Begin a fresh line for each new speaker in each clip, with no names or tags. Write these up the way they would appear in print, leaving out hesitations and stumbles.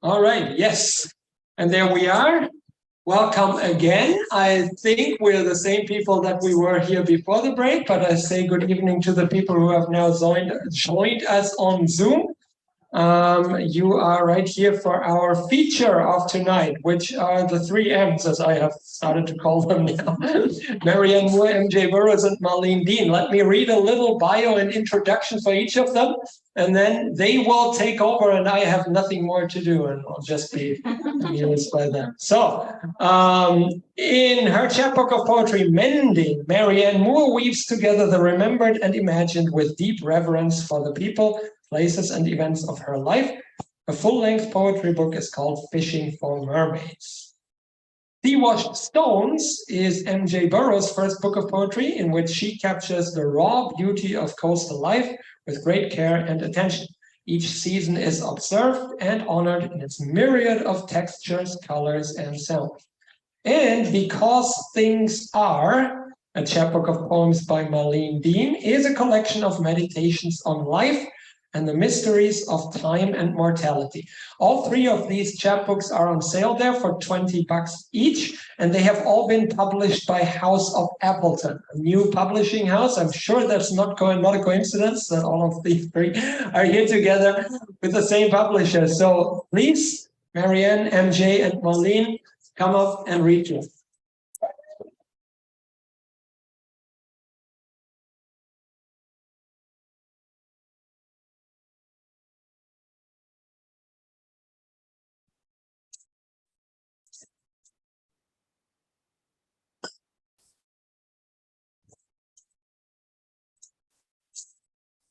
All right, yes. And there we are. Welcome again. I think we're the same people that we were here before the break, but I say good evening to the people who have now joined us on Zoom. You are right here for our feature of tonight, which are the 3 M's, as I have started to call them now. Marianne Moore, MJ Burrows, and Marlene Dean. Let me read a little bio and introduction for each of them, and then they will take over, and I have nothing more to do, and I'll just be amused by them. So, in her chapbook of poetry, Mending, Marianne Moore weaves together the remembered and imagined with deep reverence for the people, places, and events of her life. A full-length poetry book is called Fishing for Mermaids. Sea Washed Stones is MJ Burrows' first book of poetry, in which she captures the raw beauty of coastal life with great care and attention. Each season is observed and honored in its myriad of textures, colors, and sounds. And Because Things Are, a chapbook of poems by Marlene Dean, is a collection of meditations on life and the mysteries of time and mortality. All 3 of these chapbooks are on sale there for $20 each, and they have all been published by House of Appleton, a new publishing house. I'm sure that's not a coincidence that all of these 3 are here together with the same publisher. So please, Marianne, MJ, and Marlene, come up and read you.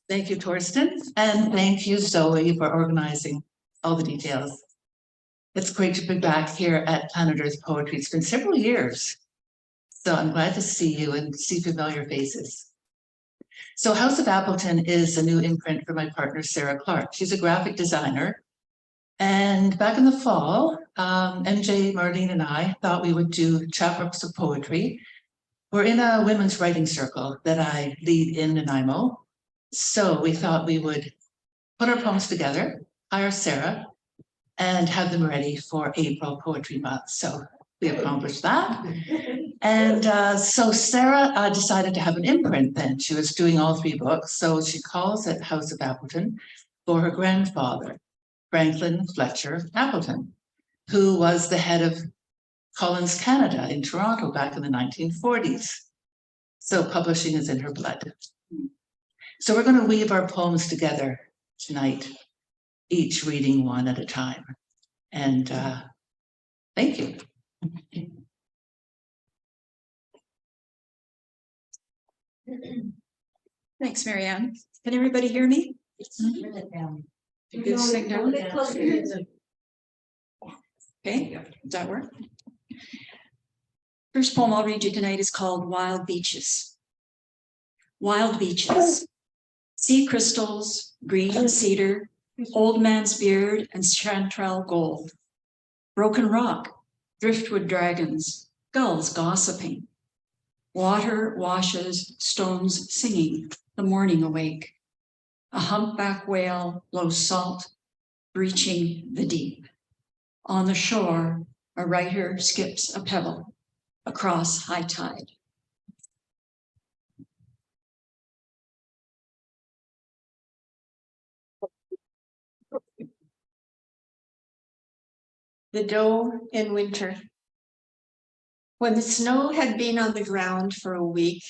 Thank you, Torsten, and thank you, Zoe, for organizing all the details. It's great to be back here at Planet Earth Poetry. It's been several years, so I'm glad to see you and see familiar faces. So House of Appleton is a new imprint for my partner, Sarah Clark. She's a graphic designer. And back in the fall, MJ, Marlene, and I thought we would do chapbooks of poetry. We're in a women's writing circle that I lead in Nanaimo. So we thought we would put our poems together, hire Sarah, and have them ready for April Poetry Month. So we accomplished that. And so Sarah decided to have an imprint then. She was doing all 3 books. So she calls it House of Appleton for her grandfather, Franklin Fletcher Appleton, who was the head of Collins Canada in Toronto back in the 1940s. So publishing is in her blood. So we're going to weave our poems together tonight, each reading one at a time. And thank you.
Thanks, Marianne. Can everybody hear me? Good signal. Okay, does that work? First poem I'll read you tonight is called Wild Beaches. Wild beaches. Sea crystals, green cedar, old man's beard, and chanterelle gold. Broken rock, driftwood dragons, gulls gossiping. Water washes, stones singing, the morning awake. A humpback whale blows salt, breaching the deep. On the shore, a writer skips a pebble across high tide.
The doe in winter. When the snow had been on the ground for a week,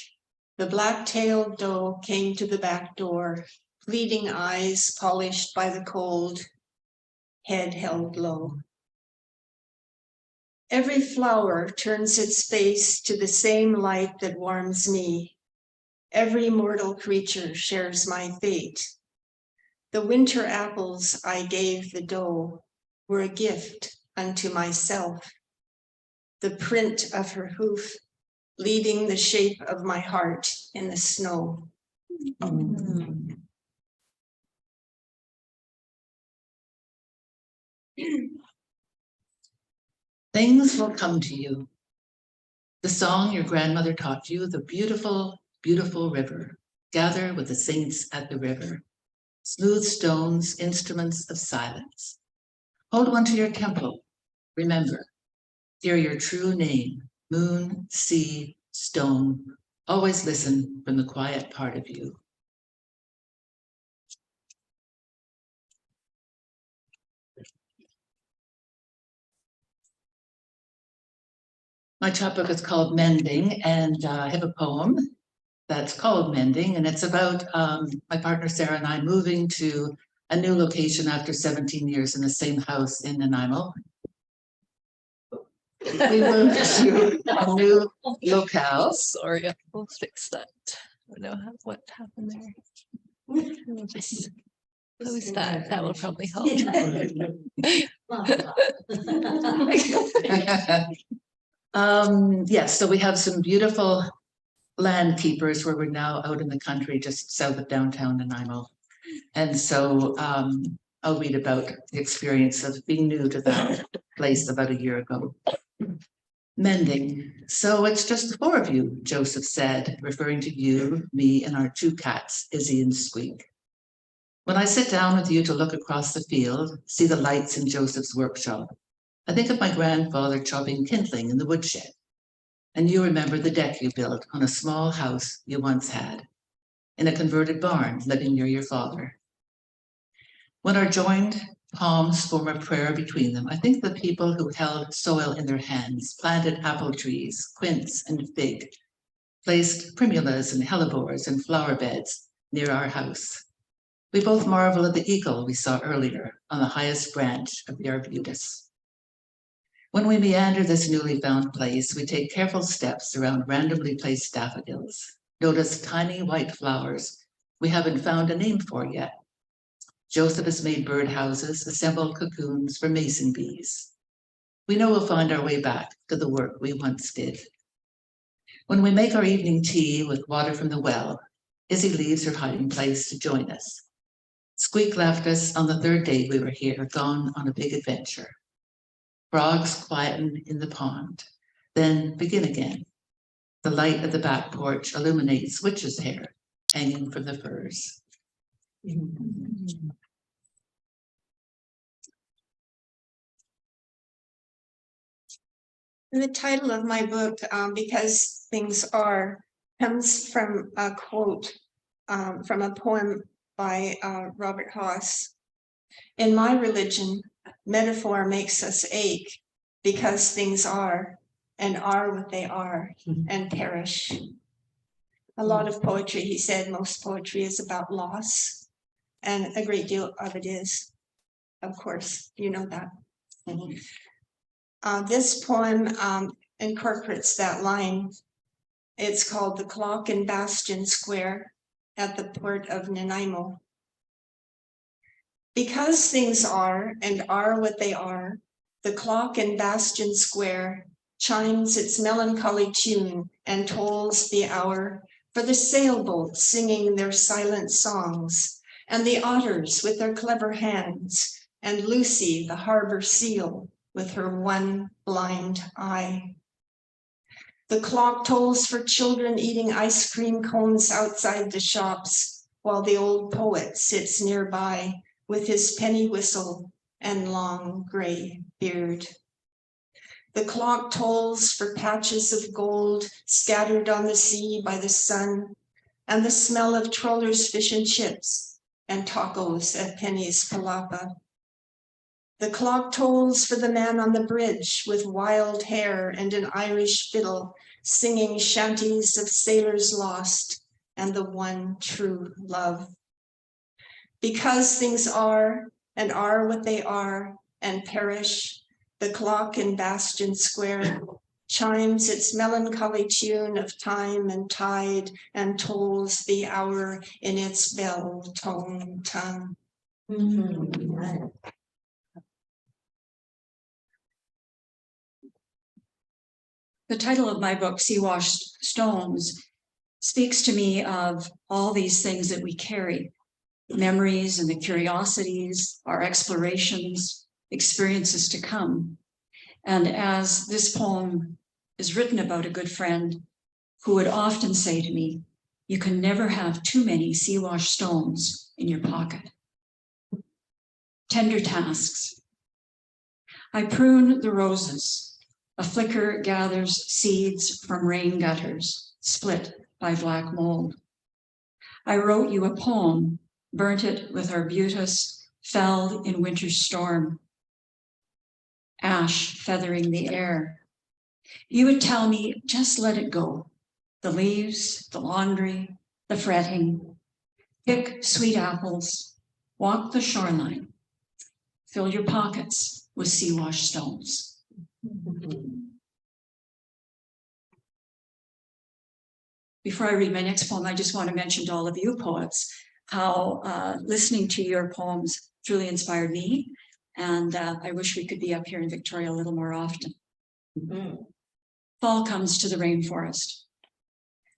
the black-tailed doe came to the back door, pleading eyes polished by the cold, head held low. Every flower turns its face to the same light that warms me. Every mortal creature shares my fate. The winter apples I gave the doe were a gift unto myself, the print of her hoof leaving the shape of my heart in the snow.
Things will come to you. The song your grandmother taught you, the beautiful, beautiful river. Gather with the saints at the river. Smooth stones, instruments of silence. Hold one to your temple. Remember, hear your true name, moon, sea, stone. Always listen from the quiet part of you. My chapbook is called Mending, and I have a poem that's called Mending, and it's about my partner Sarah and I moving to a new location after 17 years in the same house in Nanaimo. We moved to a new locale.
Sorry, we'll fix that. I don't know what happened there. We'll just post that. That will probably help.
Yes, so we have some beautiful land keepers where we're now out in the country just south of downtown Nanaimo. And so I'll read about the experience of being new to that place about a year ago. Mending. So it's just the four of you, Joseph said, referring to you, me, and our two cats, Izzy and Squeak. When I sit down with you to look across the field, see the lights in Joseph's workshop, I think of my grandfather chopping kindling in the woodshed. And you remember the deck you built on a small house you once had, in a converted barn living near your father. When our joined palms form a prayer between them, I think the people who held soil in their hands, planted apple trees, quince and fig, placed primulas and hellebores and flower beds near our house. We both marvel at the eagle we saw earlier on the highest branch of the arbutus. When we meander this newly found place, we take careful steps around randomly placed daffodils, notice tiny white flowers we haven't found a name for yet. Joseph has made birdhouses, assembled cocoons for mason bees. We know we'll find our way back to the work we once did. When we make our evening tea with water from the well, Izzy leaves her hiding place to join us. Squeak left us on the third day we were here, gone on a big adventure. Frogs quieten in the pond, then begin again. The light at the back porch illuminates Witch's hair hanging from the firs.
The title of my book, Because Things Are, comes from a quote from a poem by Robert Haas. In my religion, metaphor makes us ache because things are and are what they are and perish. A lot of poetry, he said, most poetry is about loss, and a great deal of it is, of course, you know that. This poem incorporates that line. It's called The Clock in Bastion Square at the Port of Nanaimo. Because things are and are what they are, the clock in Bastion Square chimes its melancholy tune and tolls the hour for the sailboats singing their silent songs, and the otters with their clever hands, and Lucy, the harbor seal, with her one blind eye. The clock tolls for children eating ice cream cones outside the shops, while the old poet sits nearby with his penny whistle and long gray beard. The clock tolls for patches of gold scattered on the sea by the sun, and the smell of trollers' fish and chips and tacos at Penny's Palapa. The clock tolls for the man on the bridge with wild hair and an Irish fiddle, singing shanties of sailors lost and the one true love. Because things are and are what they are and perish, the clock in Bastion Square chimes its melancholy tune of time and tide and tolls the hour in its bell-toned tongue.
The title of my book, Sea Washed Stones, speaks to me of all these things that we carry, memories and the curiosities, our explorations, experiences to come. And as this poem is written about a good friend who would often say to me, you can never have too many sea-washed stones in your pocket. Tender tasks, I prune the roses. A flicker gathers seeds from rain gutters, split by black mold. I wrote you a poem, burnt it with arbutus, felled in winter's storm. Ash feathering the air. You would tell me, just let it go. The leaves, the laundry, the fretting. Pick sweet apples, walk the shoreline. Fill your pockets with sea-washed stones. Before I read my next poem, I just want to mention to all of you poets how listening to your poems truly inspired me. And I wish we could be up here in Victoria a little more often. Fall comes to the rainforest.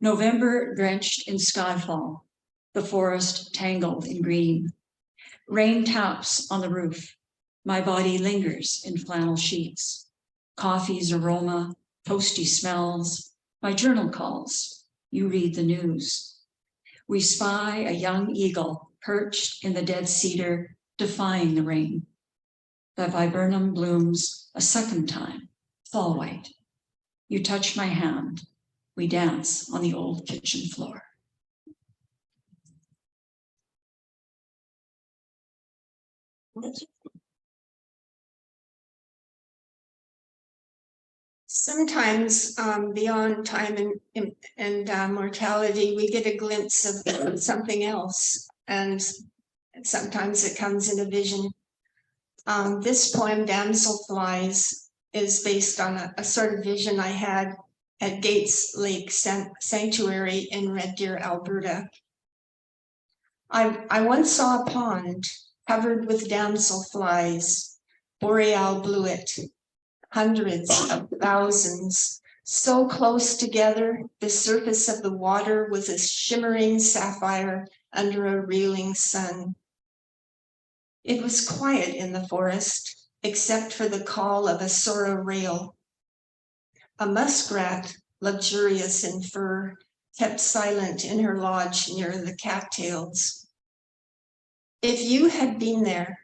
November drenched in skyfall, the forest tangled in green. Rain taps on the roof. My body lingers in flannel sheets. Coffee's aroma, toasty smells. My journal calls. You read the news. We spy a young eagle perched in the dead cedar, defying the rain. The viburnum blooms a second time, fall white. You touch my hand. We dance on the old kitchen floor.
Sometimes beyond time and mortality, we get a glimpse of something else, and sometimes it comes in a vision. This poem, Damselflies, is based on a sort of vision I had at Gates Lake Sanctuary in Red Deer, Alberta. I once saw a pond covered with damselflies, boreal bluet, hundreds of thousands, so close together, the surface of the water was a shimmering sapphire under a reeling sun. It was quiet in the forest, except for the call of a sorrel rail. A muskrat, luxurious in fur, kept silent in her lodge near the cattails. If you had been there,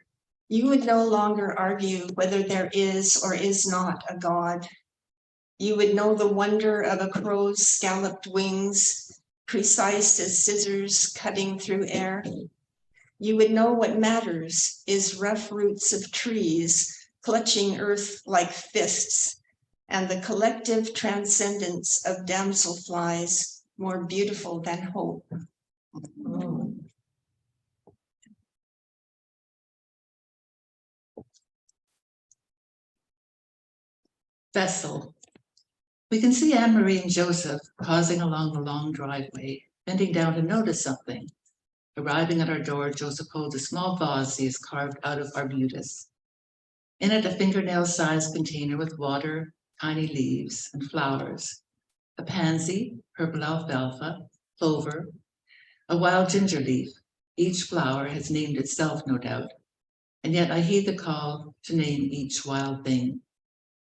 you would no longer argue whether there is or is not a God. You would know the wonder of a crow's scalloped wings, precise as scissors cutting through air. You would know what matters is rough roots of trees clutching earth like fists, and the collective transcendence of damselflies more beautiful than hope.
Vessel. We can see Anne-Marie and Joseph pausing along the long driveway, bending down to notice something. Arriving at our door, Joseph holds a small vase he has carved out of arbutus. In it, a fingernail-sized container with water, tiny leaves, and flowers. A pansy, purple alfalfa, clover, a wild ginger leaf. Each flower has named itself, no doubt. And yet I heed the call to name each wild thing.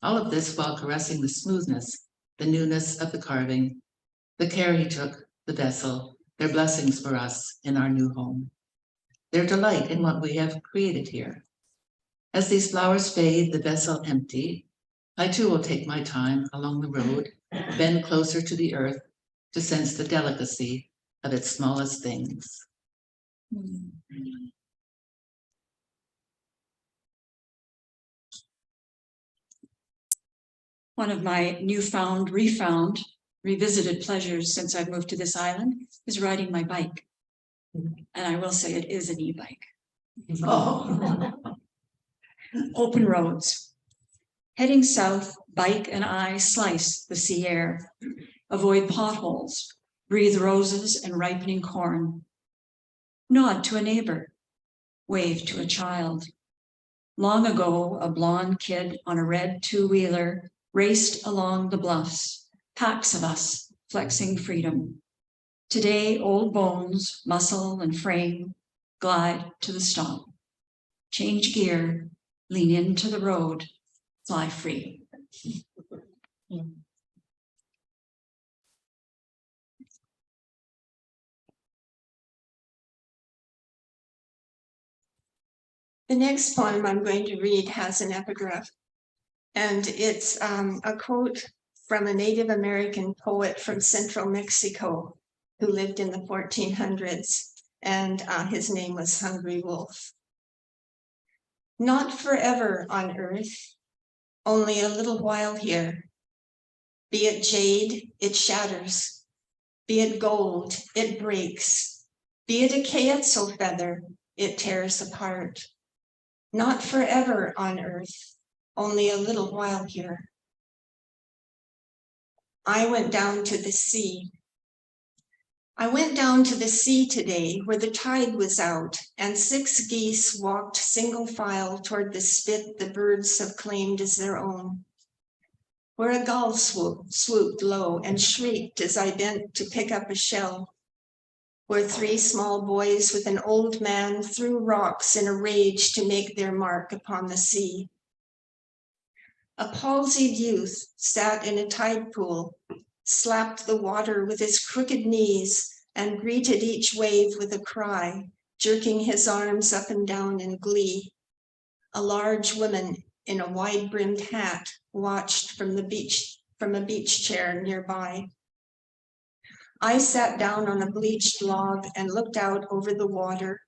All of this while caressing the smoothness, the newness of the carving, the care he took, the vessel, their blessings for us in our new home. Their delight in what we have created here. As these flowers fade, the vessel empty, I too will take my time along the road, bend closer to the earth to sense the delicacy of its smallest things.
One of my newfound, refound, revisited pleasures since I've moved to this island is riding my bike. And I will say it is an e-bike.
Oh.
Open roads. Heading south, bike and I slice the sea air, avoid potholes, breathe roses and ripening corn. Nod to a neighbor, wave to a child. Long ago, a blonde kid on a red two-wheeler raced along the bluffs, packs of us flexing freedom. Today, old bones, muscle, and frame glide to the stop. Change gear, lean into the road, fly free.
The next poem I'm going to read has an epigraph. And it's a quote from a Native American poet from central Mexico who lived in the 1400s, and his name was Hungry Wolf. Not forever on earth, only a little while here. Be it jade, it shatters. Be it gold, it breaks. Be it a Kaetzel feather, it tears apart. Not forever on earth, only a little while here. I went down to the sea. I went down to the sea today where the tide was out and 6 geese walked single file toward the spit the birds have claimed as their own. Where a gull swooped low and shrieked as I bent to pick up a shell. Where 3 small boys with an old man threw rocks in a rage to make their mark upon the sea. A palsied youth sat in a tide pool, slapped the water with his crooked knees, and greeted each wave with a cry, jerking his arms up and down in glee. A large woman in a wide-brimmed hat watched from a beach chair nearby. I sat down on a bleached log and looked out over the water.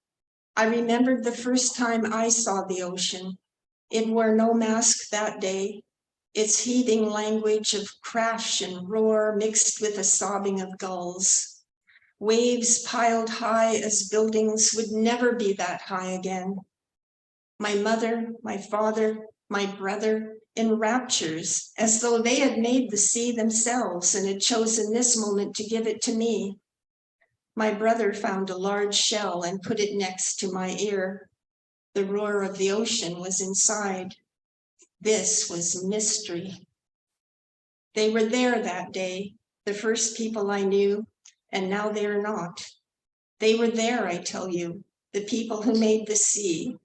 I remembered the first time I saw the ocean. It wore no mask that day. Its heaving language of crash and roar mixed with a sobbing of gulls. Waves piled high as buildings would never be that high again. My mother, my father, my brother, in raptures, as though they had made the sea themselves and had chosen this moment to give it to me. My brother found a large shell and put it next to my ear. The roar of the ocean was inside. This was mystery. They were there that day, the first people I knew, and now they are not. They were there, I tell you, the people who made the sea,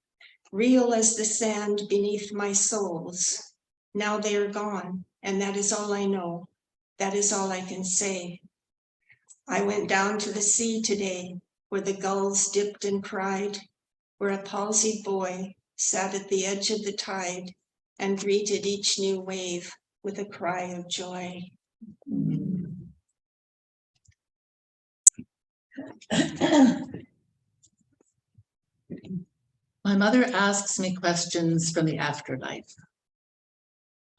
real as the sand beneath my soles. Now they are gone, and that is all I know. That is all I can say. I went down to the sea today, where the gulls dipped and cried, where a palsied boy sat at the edge of the tide and greeted each new wave with a cry of joy.
My mother asks me questions from the afterlife.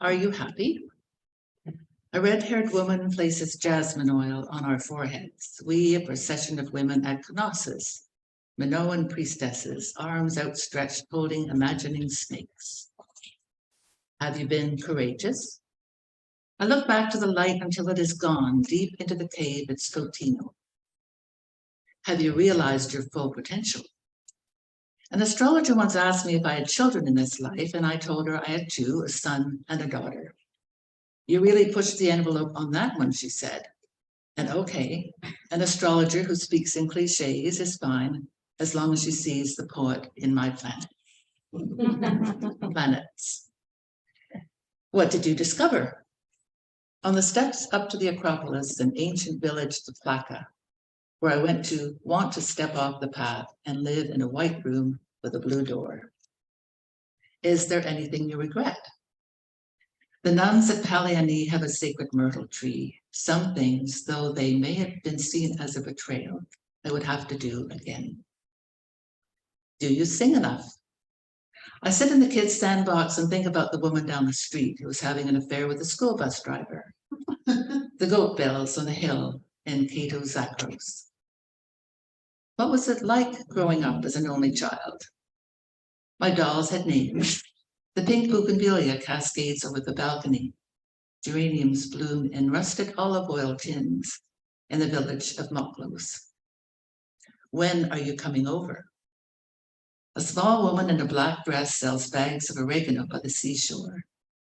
Are you happy? A red-haired woman places jasmine oil on our foreheads. We, a procession of women at Knossos, Minoan priestesses, arms outstretched, holding imagining snakes. Have you been courageous? I look back to the light until it is gone, deep into the cave at Scotino. Have you realized your full potential? An astrologer once asked me if I had children in this life, and I told her I had 2, a son and a daughter. You really pushed the envelope on that one, she said. And okay, an astrologer who speaks in cliches is fine, as long as she sees the poet in my planet. Planets. What did you discover? On the steps up to the Acropolis, an ancient village, the Plaka, where I want to step off the path and live in a white room with a blue door. Is there anything you regret? The nuns at Paliani have a sacred myrtle tree. Some things, though they may have been seen as a betrayal, I would have to do again. Do you sing enough? I sit in the kids' sandbox and think about the woman down the street who was having an affair with a school bus driver. The goat bells on the hill in Cato Zakros. What was it like growing up as an only child? My dolls had names. The pink bougainvillea cascades over the balcony. Geraniums bloom in rusted olive oil tins in the village of Moklos. When are you coming over? A small woman in a black dress sells bags of oregano by the seashore.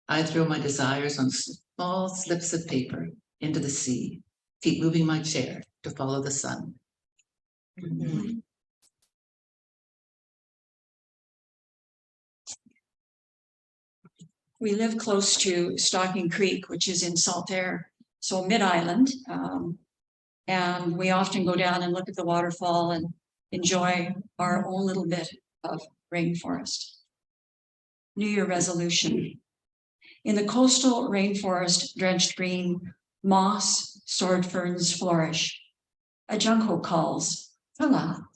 I throw my desires on small slips of paper into the sea, keep moving my chair to follow the sun.
We live close to Stocking Creek, which is in Saltair, so mid-island. And we often go down and look at the waterfall and enjoy our own little bit of rainforest. New Year resolution. In the coastal rainforest drenched green, moss, sword ferns flourish. A junco calls, "Fella."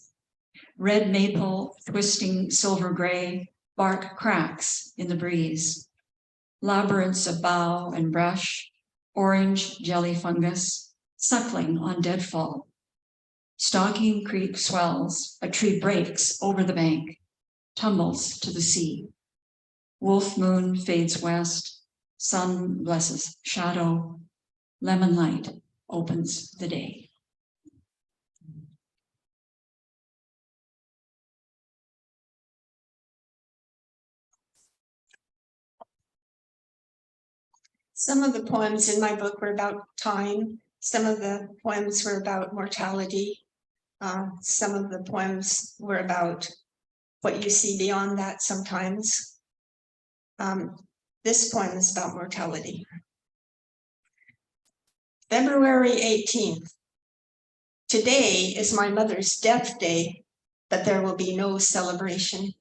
Red maple, twisting silver gray, bark cracks in the breeze. Labyrinths of bough and brush, orange jelly fungus, suckling on deadfall. Stalking creek swells, a tree breaks over the bank, tumbles to the sea. Wolf moon fades west, sun blesses shadow, lemon light opens the day.
Some of the poems in my book were about time. Some of the poems were about mortality. Some of the poems were about what you see beyond that sometimes. This poem is about mortality. February 18th. Today is my mother's death day, but there will be no celebration.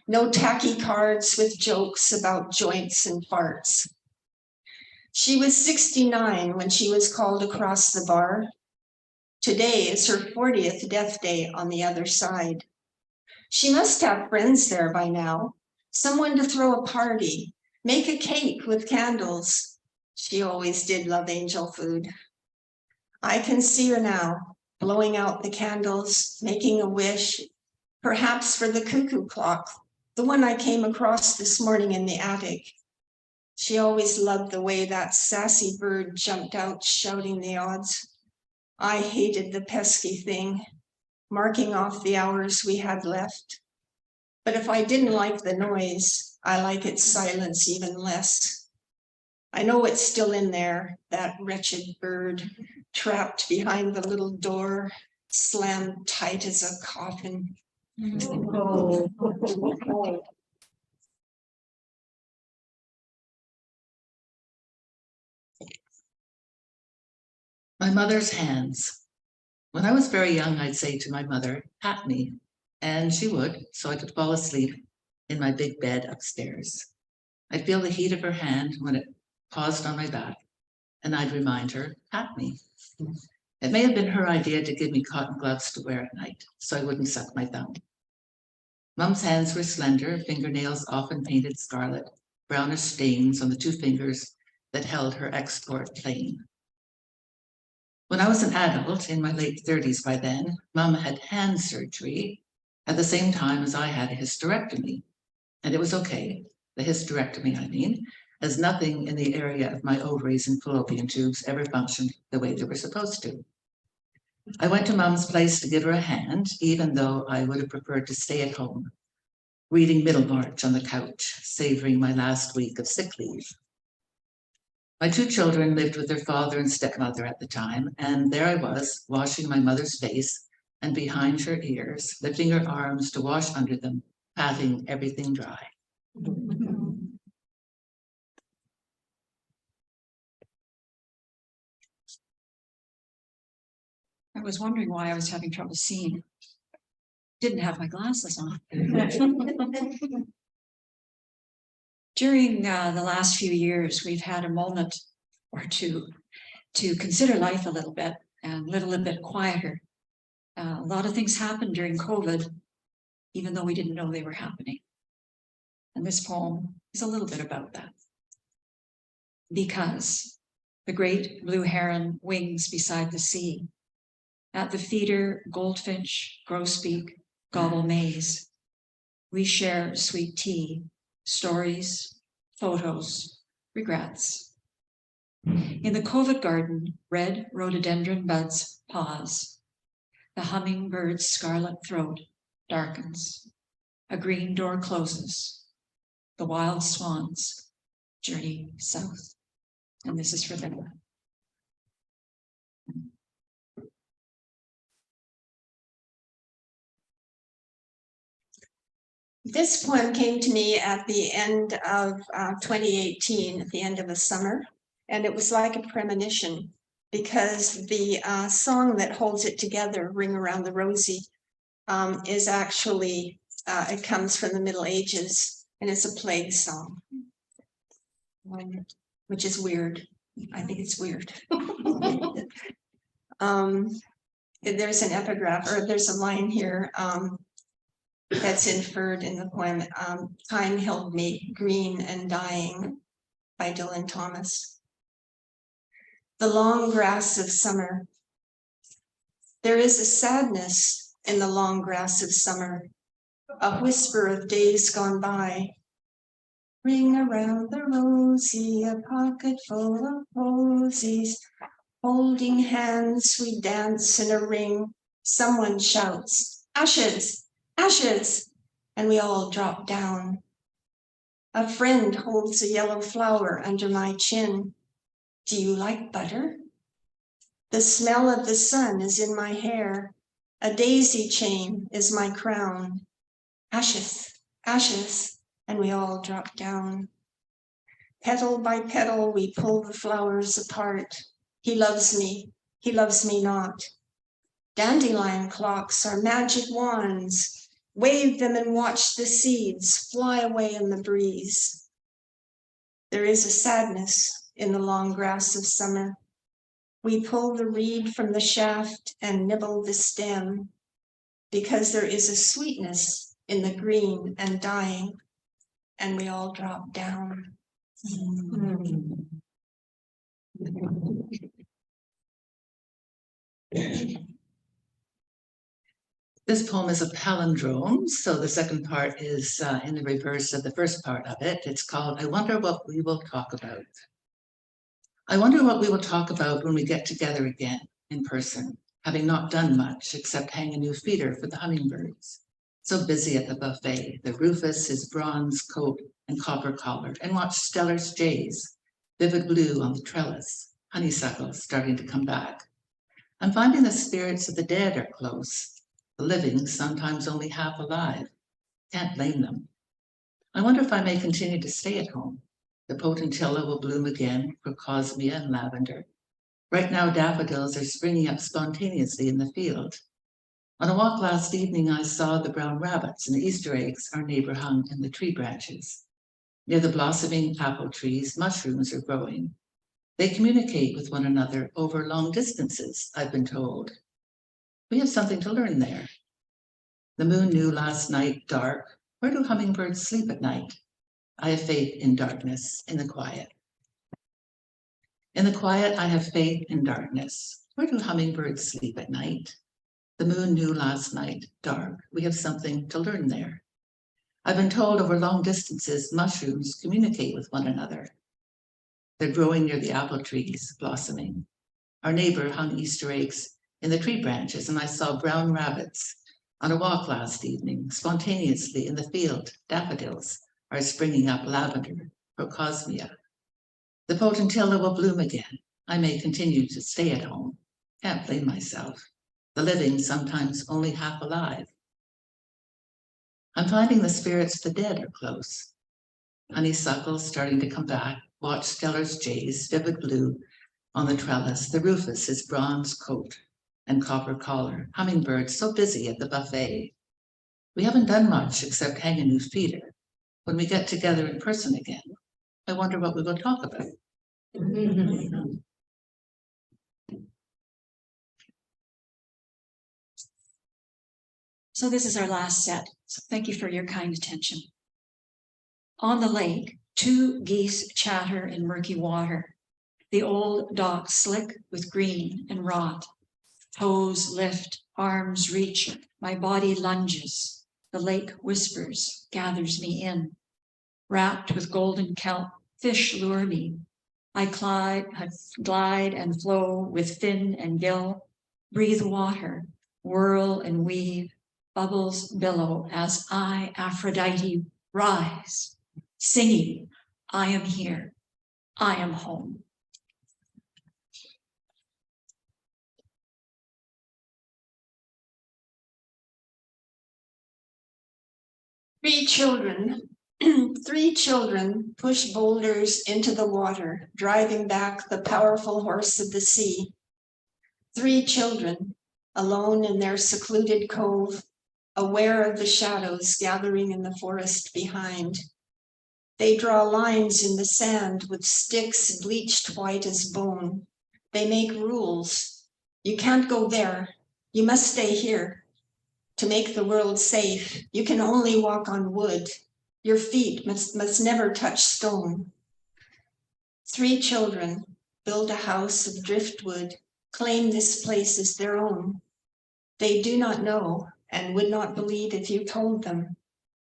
No tacky cards with jokes about joints and farts. She was 69 when she was called across the bar. Today is her 40th death day on the other side. She must have friends there by now, someone to throw a party, make a cake with candles. She always did love angel food. I can see her now, blowing out the candles, making a wish, perhaps for the cuckoo clock, the one I came across this morning in the attic. She always loved the way that sassy bird jumped out shouting the odds. I hated the pesky thing, marking off the hours we had left. But if I didn't like the noise, I like its silence even less. I know it's still in there, that wretched bird, trapped behind the little door, slammed tight as a coffin. Oh.
My mother's hands. When I was very young, I'd say to my mother, "Pat me," and she would, so I could fall asleep in my big bed upstairs. I'd feel the heat of her hand when it paused on my back, and I'd remind her, "Pat me." It may have been her idea to give me cotton gloves to wear at night, so I wouldn't suck my thumb. Mum's hands were slender, fingernails often painted scarlet, brownish stains on the two fingers that held her export plane. When I was an adult, in my late 30s by then, Mum had hand surgery at the same time as I had a hysterectomy. And it was okay, the hysterectomy I mean, as nothing in the area of my ovaries and fallopian tubes ever functioned the way they were supposed to. I went to Mum's place to give her a hand, even though I would have preferred to stay at home, reading Middlemarch on the couch, savoring my last week of sick leave. My two children lived with their father and stepmother at the time, and there I was, washing my mother's face and behind her ears, lifting her arms to wash under them, patting everything dry.
I was wondering why I was having trouble seeing. Didn't have my glasses on. During the last few years, we've had a moment or two to consider life a little bit and live a little bit quieter. A lot of things happened during COVID, even though we didn't know they were happening. And this poem is a little bit about that. Because the great blue heron wings beside the sea. At the feeder, goldfinch, grosbeak, gobble maize. We share sweet tea, stories, photos, regrets. In the COVID garden, red rhododendron buds pause. The hummingbird's scarlet throat darkens. A green door closes. The wild swans journey south. And this is for them.
This poem came to me at the end of 2018, at the end of the summer, and it was like a premonition because the song that holds it together, Ring Around the Rosie, is actually, it comes from the Middle Ages, and it's a plague song. which is weird. I think it's weird. There's an epigraph, or there's a line here that's inferred in the poem, Time Held Me Green and Dying by Dylan Thomas. The long grass of summer. There is a sadness in the long grass of summer, a whisper of days gone by. Ring around the rosy, a pocket full of posies. Holding hands, we dance in a ring. Someone shouts, ashes, ashes, and we all drop down. A friend holds a yellow flower under my chin. Do you like butter? The smell of the sun is in my hair. A daisy chain is my crown. Ashes, ashes, and we all drop down. Petal by petal, we pull the flowers apart. He loves me not. Dandelion clocks are magic wands. Wave them and watch the seeds fly away in the breeze. There is a sadness in the long grass of summer. We pull the reed from the shaft and nibble the stem, because there is a sweetness in the green and dying, and we all drop down.
This poem is a palindrome, so the second part is in the reverse of the first part of it. It's called, I Wonder What We Will Talk About. I wonder what we will talk about when we get together again in person, having not done much except hang a new feeder for the hummingbirds. So busy at the buffet, the rufous, his bronze coat and copper collar, and watch Stellar's jays, vivid blue on the trellis, honeysuckles starting to come back. I'm finding the spirits of the dead are close. The living, sometimes only half alive. Can't blame them. I wonder if I may continue to stay at home. The potentilla will bloom again for cosmea and lavender. Right now, daffodils are springing up spontaneously in the field. On a walk last evening, I saw the brown rabbits and the Easter eggs our neighbor hung in the tree branches. Near the blossoming apple trees, mushrooms are growing. They communicate with one another over long distances, I've been told. We have something to learn there. The moon knew last night dark. Where do hummingbirds sleep at night? I have faith in darkness, in the quiet. In the quiet, I have faith in darkness. Where do hummingbirds sleep at night? The moon knew last night dark. We have something to learn there. I've been told over long distances, mushrooms communicate with one another. They're growing near the apple trees, blossoming. Our neighbor hung Easter eggs in the tree branches, and I saw brown rabbits on a walk last evening, spontaneously in the field. Daffodils are springing up, lavender or cosmea. The potentilla will bloom again. I may continue to stay at home. Can't blame myself. The living, sometimes only half alive. I'm finding the spirits of the dead are close. Honeysuckles starting to come back. Watch Stellar's jays, vivid blue on the trellis. The rufous, his bronze coat and copper collar. Hummingbirds so busy at the buffet. We haven't done much except hang a new feeder. When we get together in person again, I wonder what we will talk about.
So this is our last set. So thank you for your kind attention. On the lake, two geese chatter in murky water. The old dock slick with green and rot. Toes lift, arms reach, my body lunges. The lake whispers, gathers me in. Wrapped with golden kelp, fish lure me. I glide and flow with fin and gill. Breathe water, whirl and weave. Bubbles billow as I, Aphrodite, rise. Singing, I am here, I am home.
Three children push boulders into the water, driving back the powerful horse of the sea. 3 children, alone in their secluded cove, aware of the shadows gathering in the forest behind. They draw lines in the sand with sticks bleached white as bone. They make rules. You can't go there. You must stay here. To make the world safe, you can only walk on wood. Your feet must never touch stone. 3 children build a house of driftwood, claim this place as their own. They do not know and would not believe if you told them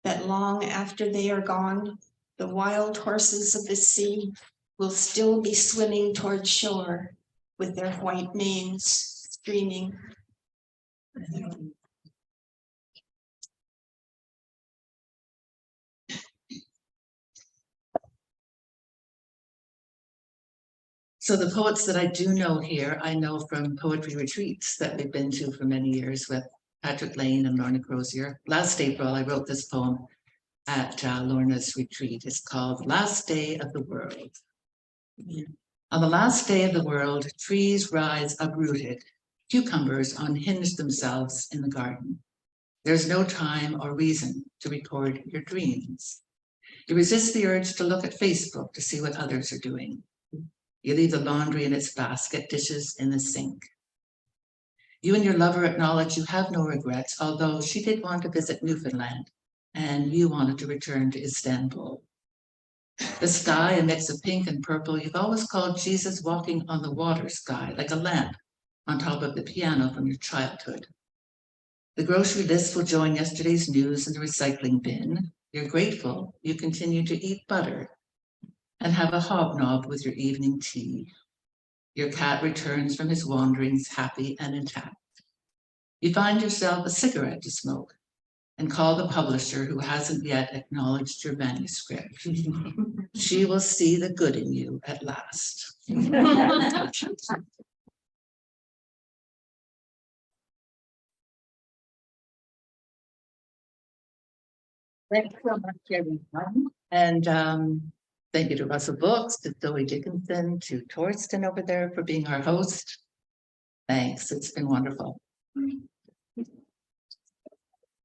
that long after they are gone, the wild horses of the sea will still be swimming toward shore with their white manes streaming.
So the poets that I do know here, I know from poetry retreats that we've been to for many years with Patrick Lane and Lorna Crozier. Last April, I wrote this poem at Lorna's retreat. It's called Last Day of the World. On the last day of the world, trees rise uprooted, cucumbers unhinge themselves in the garden. There's no time or reason to record your dreams. You resist the urge to look at Facebook to see what others are doing. You leave the laundry in its basket, dishes in the sink. You and your lover acknowledge you have no regrets, although she did want to visit Newfoundland and you wanted to return to Istanbul. The sky, a mix of pink and purple, you've always called Jesus walking on the water sky, like a lamp on top of the piano from your childhood. The grocery list will join yesterday's news in the recycling bin. You're grateful you continue to eat butter and have a hobnob with your evening tea. Your cat returns from his wanderings happy and intact. You find yourself a cigarette to smoke and call the publisher who hasn't yet acknowledged your manuscript. She will see the good in you at last. Thanks so much, everyone. And thank you to Russell Books, to Zoe Dickinson, to Torsten over there for being our host. Thanks, it's been wonderful.